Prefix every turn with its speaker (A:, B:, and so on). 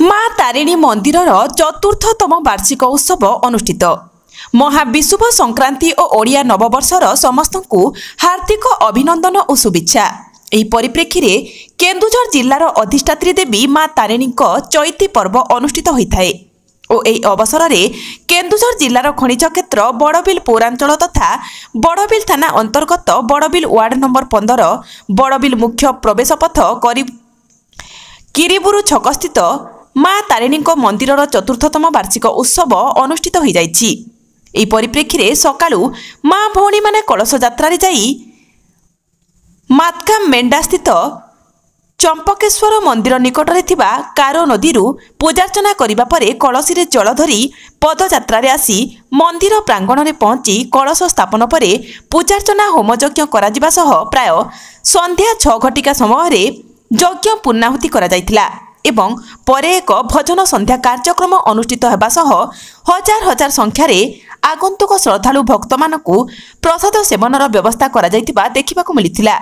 A: ମା ତାରିଣୀ ମନ୍ଦିରର ଚତୁର୍ଥତମ ବାର୍ଷିକ ଉତ୍ସବ ଅନୁଷ୍ଠିତ। ମହାବିଷୁବ ସଂକ୍ରାନ୍ତି ଓ ଓଡ଼ିଆ ନବବର୍ଷର ସମସ୍ତଙ୍କୁ ହାର୍ଦ୍ଦିକ ଅଭିନନ୍ଦନ ଓ ଶୁଭେଚ୍ଛା। ଏହି ପରିପ୍ରେକ୍ଷୀରେ କେନ୍ଦୁଝର ଜିଲ୍ଲାର ଅଧିଷ୍ଠାତ୍ରୀ ଦେବୀ ମା ତାରିଣୀଙ୍କ ଚୈତି ପର୍ବ ଅନୁଷ୍ଠିତ ହୋଇଥାଏ ଓ ଏହି ଅବସରରେ କେନ୍ଦୁଝର ଜିଲ୍ଲାର ଖଣିଜ କ୍ଷେତ୍ର ବଡ଼ବିଲ ପୌରାଞ୍ଚଳ ତଥା ବଡ଼ବିଲ ଥାନା ଅନ୍ତର୍ଗତ ବଡ଼ବିଲ ୱାର୍ଡ ନମ୍ବର 15 ବଡ଼ବିଲ ମୁଖ୍ୟ ପ୍ରବେଶ ପଥ କିରିବୁରୁ ଛକସ୍ଥିତ ମା ତାରିଣୀଙ୍କ ମନ୍ଦିରର ଚତୁର୍ଥତମ ବାର୍ଷିକ ଉତ୍ସବ ଅନୁଷ୍ଠିତ ହୋଇଯାଇଛି। ଏହି ପରିପ୍ରେକ୍ଷୀରେ ସକାଳୁ ମା ଭଉଣୀମାନେ କଳସ ଯାତ୍ରାରେ ଯାଇ ମାତକାମ ମେଣ୍ଡାସ୍ଥିତ ଚମ୍ପକେଶ୍ୱର ମନ୍ଦିର ନିକଟରେ ଥିବା କାରୋ ନଦୀରୁ ପୂଜାର୍ଚ୍ଚନା କରିବା ପରେ କଳସୀରେ ଜଳ ଧରି ପଦଯାତ୍ରାରେ ଆସି ମନ୍ଦିର ପ୍ରାଙ୍ଗଣରେ ପହଞ୍ଚି କଳସ ସ୍ଥାପନ ପରେ ପୂଜାର୍ଚ୍ଚନା ହୋମଯଜ୍ଞ କରାଯିବା ସହ ପ୍ରାୟ ସନ୍ଧ୍ୟା 6 ଘଟିକା ସମୟରେ ଯଜ୍ଞ ପୂର୍ଣ୍ଣାହୁତି କରାଯାଇଥିଲା ଏବଂ ପରେ ଏକ ଭଜନ ସନ୍ଧ୍ୟା କାର୍ଯ୍ୟକ୍ରମ ଅନୁଷ୍ଠିତ ହେବା ସହ ହଜାର ହଜାର ସଂଖ୍ୟାରେ ଆଗନ୍ତୁକ ଶ୍ରଦ୍ଧାଳୁ ଭକ୍ତମାନଙ୍କୁ ପ୍ରସାଦ ସେବନର ବ୍ୟବସ୍ଥା କରାଯାଇଥିବା ଦେଖିବାକୁ ମିଳିଥିଲା।